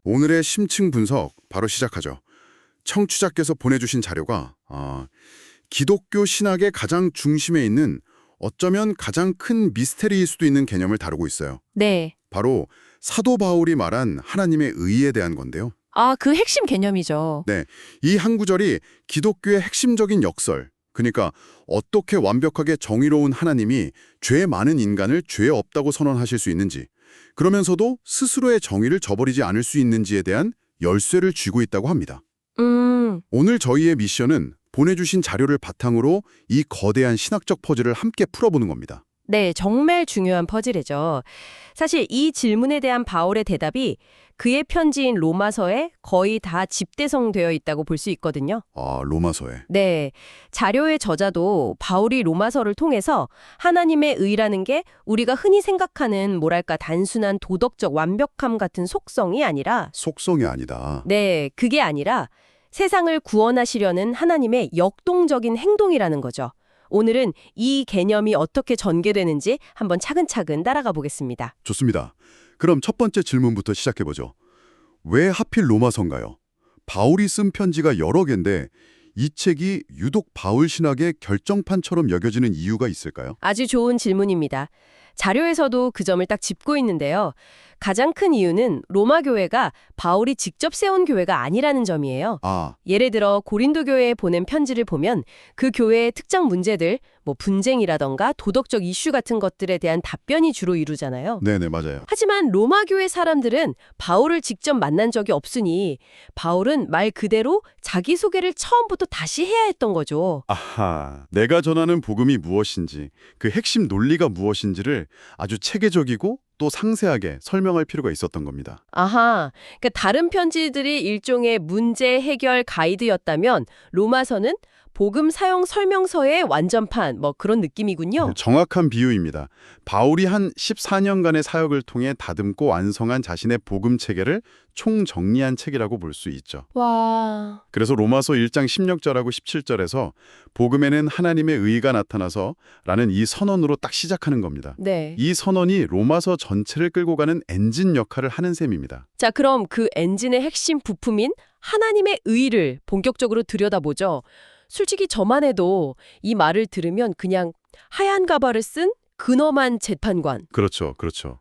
오늘의 심층 분석 바로 시작하죠. 청취자께서 보내주신 자료가 기독교 신학의 가장 중심에 있는 어쩌면 가장 큰 미스테리일 수도 있는 개념을 다루고 있어요. 네. 바로 사도 바울이 말한 하나님의 의에 대한 건데요. 그 핵심 개념이죠. 네, 이 한 구절이 기독교의 핵심적인 역설, 그러니까 어떻게 완벽하게 정의로운 하나님이 죄 많은 인간을 죄 없다고 선언하실 수 있는지, 그러면서도 스스로의 정의를 저버리지 않을 수 있는지에 대한 열쇠를 쥐고 있다고 합니다. 오늘 저희의 미션은 보내주신 자료를 바탕으로 이 거대한 신학적 퍼즐을 함께 풀어보는 겁니다. 네, 정말 중요한 퍼즐이죠. 사실 이 질문에 대한 바울의 대답이 그의 편지인 로마서에 거의 다 집대성되어 있다고 볼 수 있거든요. 로마서에. 네, 자료의 저자도 바울이 로마서를 통해서 하나님의 의라는 게 우리가 흔히 생각하는 뭐랄까 단순한 도덕적 완벽함 같은 속성이 아니라 속성이 아니다. 네, 그게 아니라 세상을 구원하시려는 하나님의 역동적인 행동이라는 거죠. 오늘은 이 개념이 어떻게 전개되는지 한번 차근차근 따라가 보겠습니다. 좋습니다. 그럼 첫 번째 질문부터 시작해보죠. 왜 하필 로마서인가요? 바울이 쓴 편지가 여러 개인데 이 책이 유독 바울 신학의 결정판처럼 여겨지는 이유가 있을까요? 아주 좋은 질문입니다. 자료에서도 그 점을 딱 짚고 있는데요. 가장 큰 이유는 로마 교회가 바울이 직접 세운 교회가 아니라는 점이에요. 예를 들어 고린도 교회에 보낸 편지를 보면 그 교회의 특정 문제들, 분쟁이라던가 도덕적 이슈 같은 것들에 대한 답변이 주로 이루잖아요. 네네, 맞아요. 하지만 로마 교회 사람들은 바울을 직접 만난 적이 없으니 바울은 말 그대로 자기소개를 처음부터 다시 해야 했던 거죠. 아하, 내가 전하는 복음이 무엇인지, 그 핵심 논리가 무엇인지를 아주 체계적이고 또 상세하게 설명할 필요가 있었던 겁니다. 아하, 그러니까 다른 편지들이 일종의 문제 해결 가이드였다면 로마서는 복음 사용 설명서의 완전판 그런 느낌이군요. 정확한 비유입니다. 바울이 한 14년간의 사역을 통해 다듬고 완성한 자신의 복음 체계를 총정리한 책이라고 볼 수 있죠. 와. 그래서 로마서 1장 16절하고 17절에서 복음에는 하나님의 의가 나타나서 라는 이 선언으로 딱 시작하는 겁니다. 네. 이 선언이 로마서 전체를 끌고 가는 엔진 역할을 하는 셈입니다. 자, 그럼 그 엔진의 핵심 부품인 하나님의 의를 본격적으로 들여다보죠. 솔직히 저만 해도 이 말을 들으면 그냥 하얀 가발을 쓴 근엄한 재판관, 그렇죠.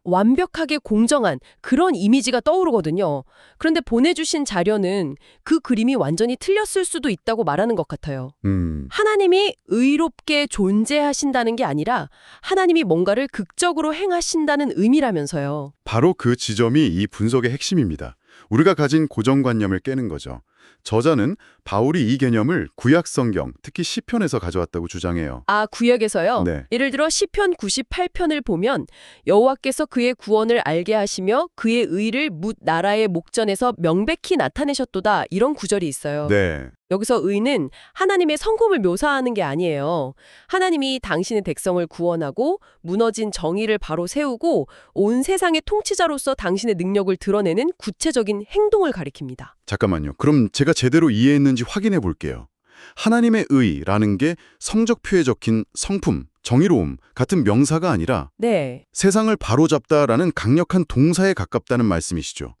완벽하게 공정한 그런 이미지가 떠오르거든요. 그런데 보내주신 자료는 그 그림이 완전히 틀렸을 수도 있다고 말하는 것 같아요. 하나님이 의롭게 존재하신다는 게 아니라 하나님이 뭔가를 극적으로 행하신다는 의미라면서요. 바로 그 지점이 이 분석의 핵심입니다. 우리가 가진 고정관념을 깨는 거죠. 저자는 바울이 이 개념을 구약 성경, 특히 시편에서 가져왔다고 주장해요. 구역에서요? 네. 예를 들어 시편 98편을 보면 여호와께서 그의 구원을 알게 하시며 그의 의를 뭇 나라의 목전에서 명백히 나타내셨도다. 이런 구절이 있어요. 네. 여기서 의는 하나님의 성품을 묘사하는 게 아니에요. 하나님이 당신의 백성을 구원하고 무너진 정의를 바로 세우고 온 세상의 통치자로서 당신의 능력을 드러내는 구체적인 행동을 가리킵니다. 잠깐만요. 그럼 제가 제대로 이해했는지 확인해 볼게요. 하나님의 의라는 게 성적표에 적힌 성품, 정의로움 같은 명사가 아니라 네. 세상을 바로잡다라는 강력한 동사에 가깝다는 말씀이시죠.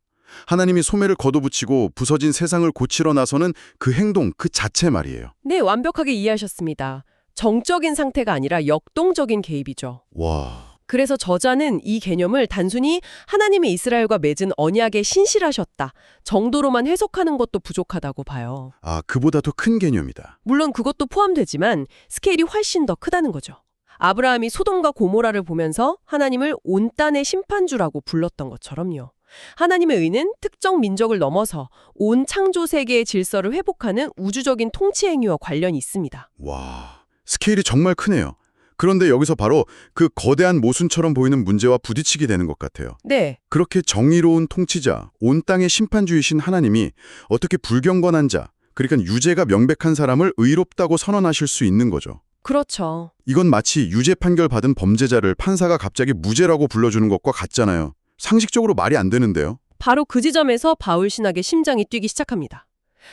하나님이 소매를 걷어붙이고 부서진 세상을 고치러 나서는 그 행동 그 자체 말이에요. 네, 완벽하게 이해하셨습니다. 정적인 상태가 아니라 역동적인 개입이죠. 와, 그래서 저자는 이 개념을 단순히 하나님이 이스라엘과 맺은 언약에 신실하셨다 정도로만 해석하는 것도 부족하다고 봐요. 그보다 더 큰 개념이다. 물론 그것도 포함되지만 스케일이 훨씬 더 크다는 거죠. 아브라함이 소돔과 고모라를 보면서 하나님을 온단의 심판주라고 불렀던 것처럼요. 하나님의 의는 특정 민족을 넘어서 온 창조 세계의 질서를 회복하는 우주적인 통치 행위와 관련이 있습니다. 와, 스케일이 정말 크네요. 그런데 여기서 바로 그 거대한 모순처럼 보이는 문제와 부딪히게 되는 것 같아요. 네. 그렇게 정의로운 통치자, 온 땅의 심판주이신 하나님이 어떻게 불경건한 자, 그러니까 유죄가 명백한 사람을 의롭다고 선언하실 수 있는 거죠. 그렇죠. 이건 마치 유죄 판결 받은 범죄자를 판사가 갑자기 무죄라고 불러주는 것과 같잖아요. 상식적으로 말이 안 되는데요. 바로 그 지점에서 바울 신학의 심장이 뛰기 시작합니다.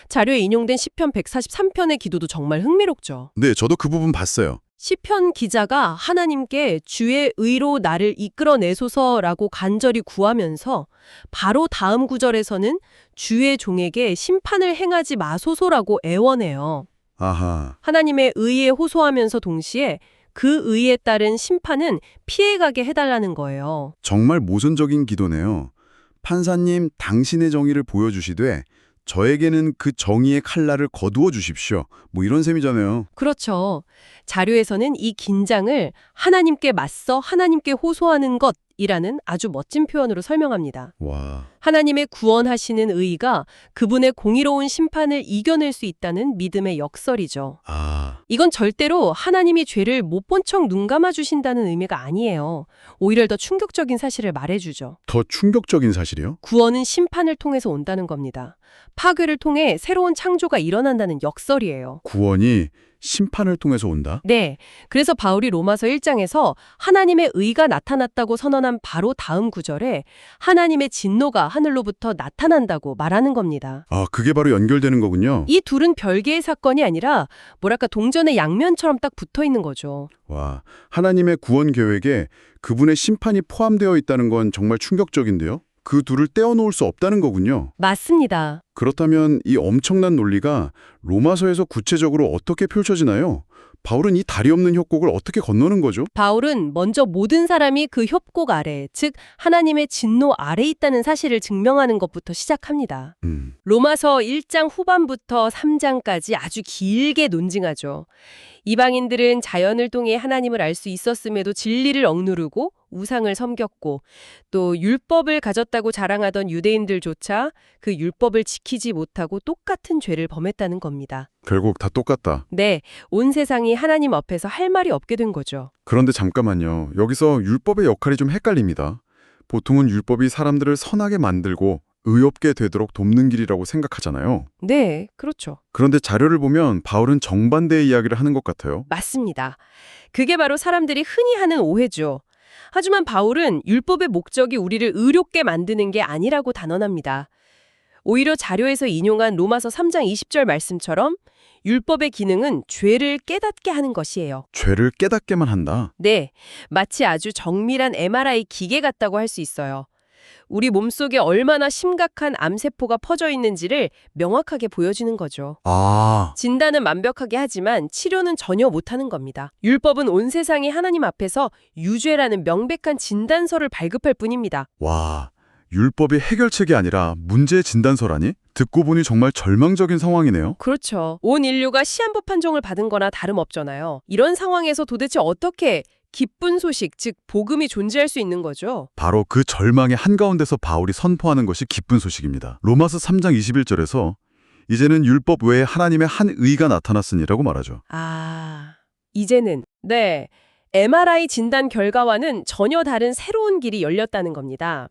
자료에 인용된 시편 143편의 기도도 정말 흥미롭죠. 네, 저도 그 부분 봤어요. 시편 기자가 하나님께 주의 의로 나를 이끌어내소서라고 간절히 구하면서 바로 다음 구절에서는 주의 종에게 심판을 행하지 마소서라고 애원해요. 아하, 하나님의 의에 호소하면서 동시에 그 의에 따른 심판은 피해가게 해달라는 거예요. 정말 모순적인 기도네요. 판사님, 당신의 정의를 보여주시되 저에게는 그 정의의 칼날을 거두어 주십시오. 뭐 이런 셈이잖아요. 그렇죠. 자료에서는 이 긴장을 하나님께 맞서 하나님께 호소하는 것이라는 아주 멋진 표현으로 설명합니다. 와, 하나님의 구원하시는 의의가 그분의 공의로운 심판을 이겨낼 수 있다는 믿음의 역설이죠. 아, 이건 절대로 하나님이 죄를 못 본 척 눈 감아주신다는 의미가 아니에요. 오히려 더 충격적인 사실을 말해주죠. 더 충격적인 사실이요? 구원은 심판을 통해서 온다는 겁니다. 파괴를 통해 새로운 창조가 일어난다는 역설이에요. 구원이 심판을 통해서 온다? 네, 그래서 바울이 로마서 1장에서 하나님의 의가 나타났다고 선언한 바로 다음 구절에 하나님의 진노가 하늘로부터 나타난다고 말하는 겁니다. 아, 그게 바로 연결되는 거군요. 이 둘은 별개의 사건이 아니라 뭐랄까 동전의 양면처럼 딱 붙어 있는 거죠. 와, 하나님의 구원 계획에 그분의 심판이 포함되어 있다는 건 정말 충격적인데요. 그 둘을 떼어놓을 수 없다는 거군요. 맞습니다. 그렇다면 이 엄청난 논리가 로마서에서 구체적으로 어떻게 펼쳐지나요? 바울은 이 다리 없는 협곡을 어떻게 건너는 거죠? 바울은 먼저 모든 사람이 그 협곡 아래, 즉 하나님의 진노 아래 있다는 사실을 증명하는 것부터 시작합니다. 로마서 1장 후반부터 3장까지 아주 길게 논증하죠. 이방인들은 자연을 통해 하나님을 알 수 있었음에도 진리를 억누르고 우상을 섬겼고 또 율법을 가졌다고 자랑하던 유대인들조차 그 율법을 지키지 못하고 똑같은 죄를 범했다는 겁니다. 결국 다 똑같다. 네, 온 세상이 하나님 앞에서 할 말이 없게 된 거죠. 그런데 잠깐만요. 여기서 율법의 역할이 좀 헷갈립니다. 보통은 율법이 사람들을 선하게 만들고 의롭게 되도록 돕는 길이라고 생각하잖아요. 네, 그렇죠. 그런데 자료를 보면 바울은 정반대의 이야기를 하는 것 같아요. 맞습니다. 그게 바로 사람들이 흔히 하는 오해죠. 하지만 바울은 율법의 목적이 우리를 의롭게 만드는 게 아니라고 단언합니다. 오히려 자료에서 인용한 로마서 3장 20절 말씀처럼 율법의 기능은 죄를 깨닫게 하는 것이에요. 죄를 깨닫게만 한다. 네, 마치 아주 정밀한 MRI 기계 같다고 할 수 있어요. 우리 몸속에 얼마나 심각한 암세포가 퍼져 있는지를 명확하게 보여주는 거죠. 아, 진단은 완벽하게 하지만 치료는 전혀 못하는 겁니다. 율법은 온 세상이 하나님 앞에서 유죄라는 명백한 진단서를 발급할 뿐입니다. 와, 율법이 해결책이 아니라 문제 진단서라니? 듣고 보니 정말 절망적인 상황이네요. 그렇죠. 온 인류가 시한부 판정을 받은 거나 다름없잖아요. 이런 상황에서 도대체 어떻게 기쁜 소식, 즉 복음이 존재할 수 있는 거죠? 바로 그 절망의 한가운데서 바울이 선포하는 것이 기쁜 소식입니다. 로마서 3장 21절에서 이제는 율법 외에 하나님의 한 의가 나타났으니라고 말하죠. 아, 이제는 네, MRI 진단 결과와는 전혀 다른 새로운 길이 열렸다는 겁니다.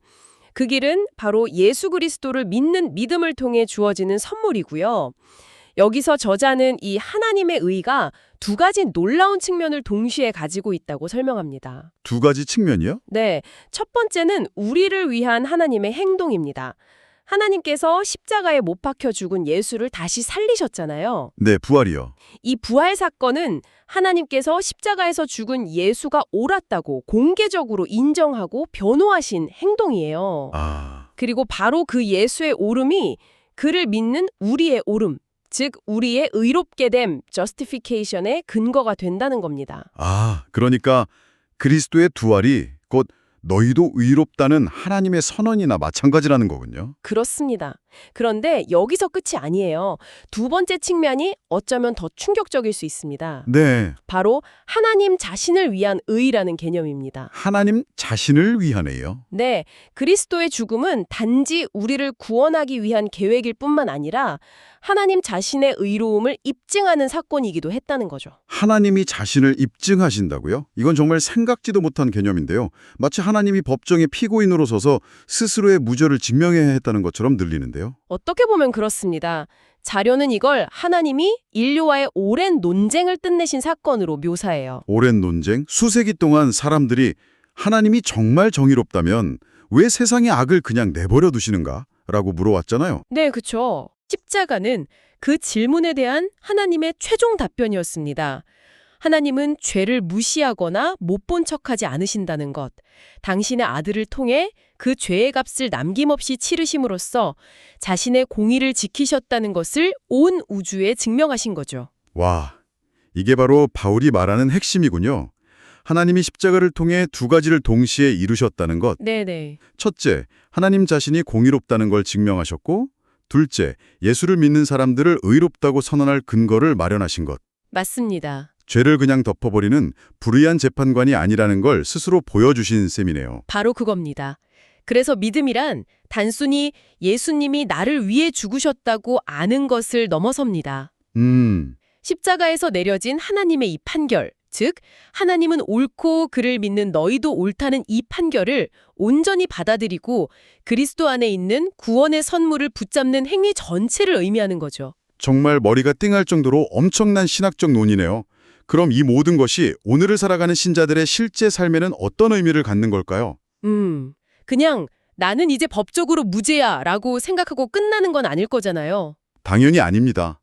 그 길은 바로 예수 그리스도를 믿는 믿음을 통해 주어지는 선물이고요. 여기서 저자는 이 하나님의 의가 두 가지 놀라운 측면을 동시에 가지고 있다고 설명합니다. 두 가지 측면이요? 네, 첫 번째는 우리를 위한 하나님의 행동입니다. 하나님께서 십자가에 못 박혀 죽은 예수를 다시 살리셨잖아요. 네, 부활이요. 이 부활 사건은 하나님께서 십자가에서 죽은 예수가 옳았다고 공개적으로 인정하고 변호하신 행동이에요. 아, 그리고 바로 그 예수의 옳음이 그를 믿는 우리의 옳음, 즉 우리의 의롭게 됨, justification의 근거가 된다는 겁니다. 그러니까 그리스도의 부활이 곧 너희도 의롭다는 하나님의 선언이나 마찬가지라는 거군요. 그렇습니다. 그런데 여기서 끝이 아니에요. 두 번째 측면이 어쩌면 더 충격적일 수 있습니다. 네, 바로 하나님 자신을 위한 의라는 개념입니다. 하나님 자신을 위하네요. 네, 그리스도의 죽음은 단지 우리를 구원하기 위한 계획일 뿐만 아니라 하나님 자신의 의로움을 입증하는 사건이기도 했다는 거죠. 하나님이 자신을 입증하신다고요? 이건 정말 생각지도 못한 개념인데요. 마치 하나님이 법정의 피고인으로 서서 스스로의 무죄를 증명해야 했다는 것처럼 들리는데요. 어떻게 보면 그렇습니다. 자료는 이걸 하나님이 인류와의 오랜 논쟁을 끝내신 사건으로 묘사해요. 오랜 논쟁, 수세기 동안 사람들이 하나님이 정말 정의롭다면 왜 세상의 악을 그냥 내버려 두시는가? 라고 물어왔잖아요. 네, 그렇죠. 십자가는 그 질문에 대한 하나님의 최종 답변이었습니다. 하나님은 죄를 무시하거나 못 본 척하지 않으신다는 것, 당신의 아들을 통해 그 죄의 값을 남김없이 치르심으로써 자신의 공의를 지키셨다는 것을 온 우주에 증명하신 거죠. 와, 이게 바로 바울이 말하는 핵심이군요. 하나님이 십자가를 통해 두 가지를 동시에 이루셨다는 것. 네네. 첫째, 하나님 자신이 공의롭다는 걸 증명하셨고, 둘째, 예수를 믿는 사람들을 의롭다고 선언할 근거를 마련하신 것. 맞습니다. 죄를 그냥 덮어버리는 불의한 재판관이 아니라는 걸 스스로 보여주신 셈이네요. 바로 그겁니다. 그래서 믿음이란 단순히 예수님이 나를 위해 죽으셨다고 아는 것을 넘어섭니다. 십자가에서 내려진 하나님의 이 판결, 즉 하나님은 옳고 그를 믿는 너희도 옳다는 이 판결을 온전히 받아들이고 그리스도 안에 있는 구원의 선물을 붙잡는 행위 전체를 의미하는 거죠. 정말 머리가 띵할 정도로 엄청난 신학적 논이네요. 그럼 이 모든 것이 오늘을 살아가는 신자들의 실제 삶에는 어떤 의미를 갖는 걸까요? 그냥 나는 이제 법적으로 무죄야 라고 생각하고 끝나는 건 아닐 거잖아요. 당연히 아닙니다.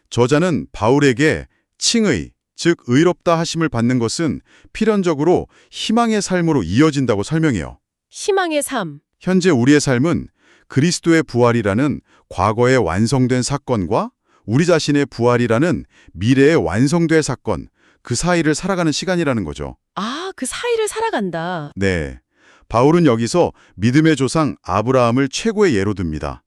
저자는 바울에게 칭의, 즉 의롭다 하심을 받는 것은 필연적으로 희망의 삶으로 이어진다고 설명해요. 희망의 삶. 현재 우리의 삶은 그리스도의 부활이라는 과거에 완성된 사건과 우리 자신의 부활이라는 미래에 완성될 사건, 그 사이를 살아가는 시간이라는 거죠. 아, 그 사이를 살아간다. 네. 바울은 여기서 믿음의 조상 아브라함을 최고의 예로 듭니다.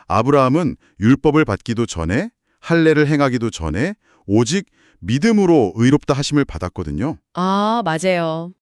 아브라함은 율법을 받기도 전에, 할례를 행하기도 전에 오직 믿음으로 의롭다 하심을 받았거든요. 아, 맞아요.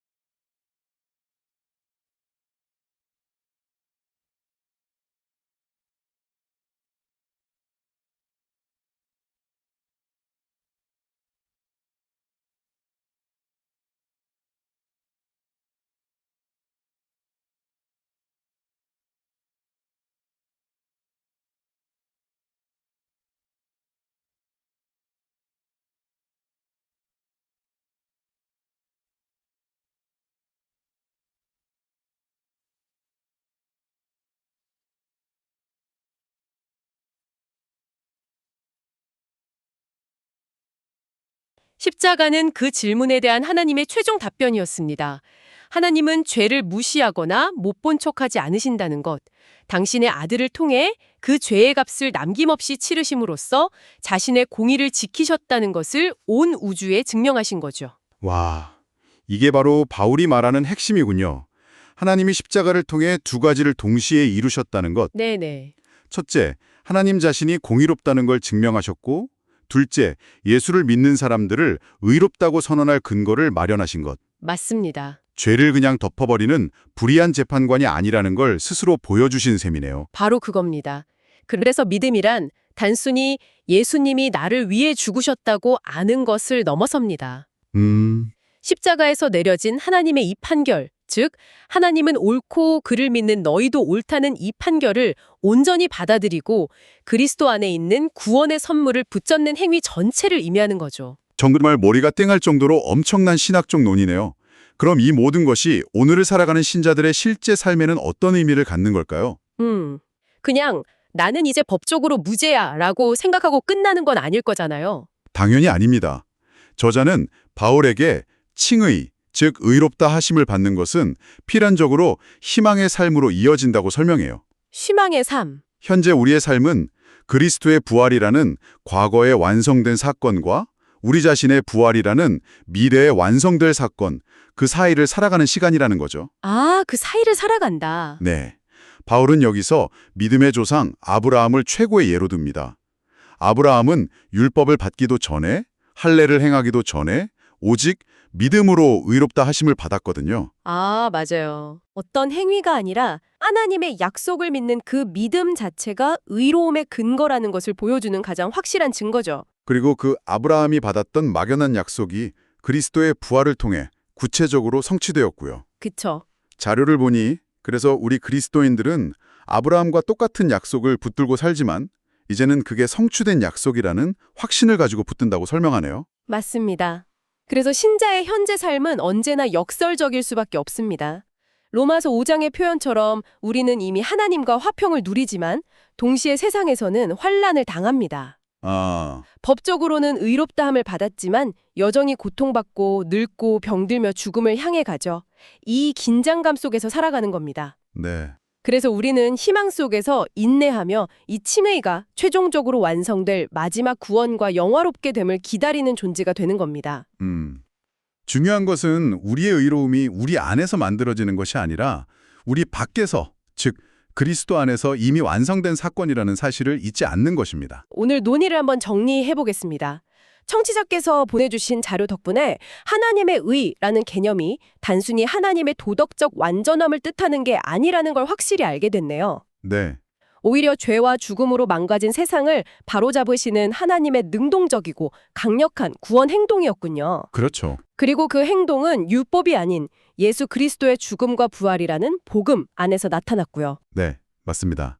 십자가는 그 질문에 대한 하나님의 최종 답변이었습니다. 하나님은 죄를 무시하거나 못 본 척하지 않으신다는 것, 당신의 아들을 통해 그 죄의 값을 남김없이 치르심으로써 자신의 공의를 지키셨다는 것을 온 우주에 증명하신 거죠. 와, 이게 바로 바울이 말하는 핵심이군요. 하나님이 십자가를 통해 두 가지를 동시에 이루셨다는 것. 네네. 첫째, 하나님 자신이 공의롭다는 걸 증명하셨고, 둘째, 예수를 믿는 사람들을 의롭다고 선언할 근거를 마련하신 것. 맞습니다. 죄를 그냥 덮어버리는 불의한 재판관이 아니라는 걸 스스로 보여주신 셈이네요. 바로 그겁니다. 그래서 믿음이란 단순히 예수님이 나를 위해 죽으셨다고 아는 것을 넘어섭니다. 십자가에서 내려진 하나님의 이 판결, 즉 하나님은 옳고 그를 믿는 너희도 옳다는 이 판결을 온전히 받아들이고 그리스도 안에 있는 구원의 선물을 붙잡는 행위 전체를 의미하는 거죠. 정말 머리가 띵할 정도로 엄청난 신학적 논이네요. 그럼 이 모든 것이 오늘을 살아가는 신자들의 실제 삶에는 어떤 의미를 갖는 걸까요? 그냥 나는 이제 법적으로 무죄야 라고 생각하고 끝나는 건 아닐 거잖아요. 당연히 아닙니다. 저자는 바울에게 칭의, 즉 의롭다 하심을 받는 것은 필연적으로 희망의 삶으로 이어진다고 설명해요. 희망의 삶. 현재 우리의 삶은 그리스도의 부활이라는 과거에 완성된 사건과 우리 자신의 부활이라는 미래에 완성될 사건, 그 사이를 살아가는 시간이라는 거죠. 아, 그 사이를 살아간다. 네. 바울은 여기서 믿음의 조상 아브라함을 최고의 예로 듭니다. 아브라함은 율법을 받기도 전에, 할례를 행하기도 전에 오직 믿음으로 의롭다 하심을 받았거든요. 아, 맞아요. 어떤 행위가 아니라 하나님의 약속을 믿는 그 믿음 자체가 의로움의 근거라는 것을 보여주는 가장 확실한 증거죠. 그리고 그 아브라함이 받았던 막연한 약속이 그리스도의 부활을 통해 구체적으로 성취되었고요. 그쵸. 자료를 보니 그래서 우리 그리스도인들은 아브라함과 똑같은 약속을 붙들고 살지만 이제는 그게 성취된 약속이라는 확신을 가지고 붙든다고 설명하네요. 맞습니다. 그래서 신자의 현재 삶은 언제나 역설적일 수밖에 없습니다. 로마서 5장의 표현처럼 우리는 이미 하나님과 화평을 누리지만 동시에 세상에서는 환난을 당합니다. 아, 법적으로는 의롭다함을 받았지만 여전히 고통받고 늙고 병들며 죽음을 향해 가죠. 이 긴장감 속에서 살아가는 겁니다. 네. 그래서 우리는 희망 속에서 인내하며 이 칭의가 최종적으로 완성될 마지막 구원과 영화롭게 됨을 기다리는 존재가 되는 겁니다. 중요한 것은 우리의 의로움이 우리 안에서 만들어지는 것이 아니라 우리 밖에서, 즉 그리스도 안에서 이미 완성된 사건이라는 사실을 잊지 않는 것입니다. 오늘 논의를 한번 정리해 보겠습니다. 청취자께서 보내주신 자료 덕분에 하나님의 의라는 개념이 단순히 하나님의 도덕적 완전함을 뜻하는 게 아니라는 걸 확실히 알게 됐네요. 네. 오히려 죄와 죽음으로 망가진 세상을 바로잡으시는 하나님의 능동적이고 강력한 구원 행동이었군요. 그렇죠. 그리고 그 행동은 율법이 아닌 예수 그리스도의 죽음과 부활이라는 복음 안에서 나타났고요. 네, 맞습니다.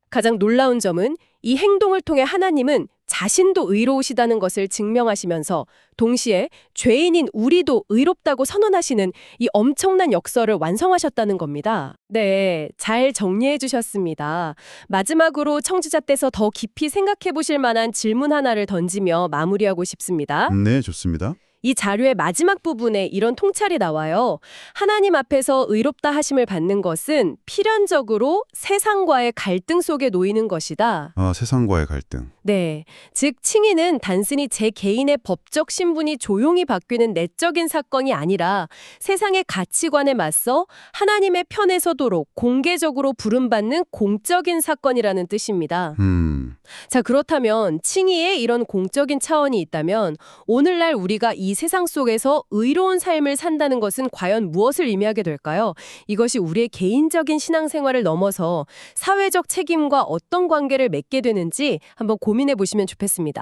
가장 놀라운 점은 이 행동을 통해 하나님은 자신도 의로우시다는 것을 증명하시면서 동시에 죄인인 우리도 의롭다고 선언하시는 이 엄청난 역설을 완성하셨다는 겁니다. 네, 잘 정리해 주셨습니다. 마지막으로 청취자 께서 더 깊이 생각해 보실 만한 질문 하나를 던지며 마무리하고 싶습니다. 네, 좋습니다. 이 자료의 마지막 부분에 이런 통찰이 나와요. 하나님 앞에서 의롭다 하심을 받는 것은 필연적으로 세상과의 갈등 속에 놓이는 것이다. 세상과의 갈등. 네, 즉 칭의는 단순히 제 개인의 법적 신분이 조용히 바뀌는 내적인 사건이 아니라 세상의 가치관에 맞서 하나님의 편에 서도록 공개적으로 부름받는 공적인 사건이라는 뜻입니다. 자, 그렇다면 칭의에 이런 공적인 차원이 있다면 오늘날 우리가 이 세상 속에서 의로운 삶을 산다는 것은 과연 무엇을 의미하게 될까요? 이것이 우리의 개인적인 신앙생활을 넘어서 사회적 책임과 어떤 관계를 맺게 되는지 한번 고민해 보시면 좋겠습니다.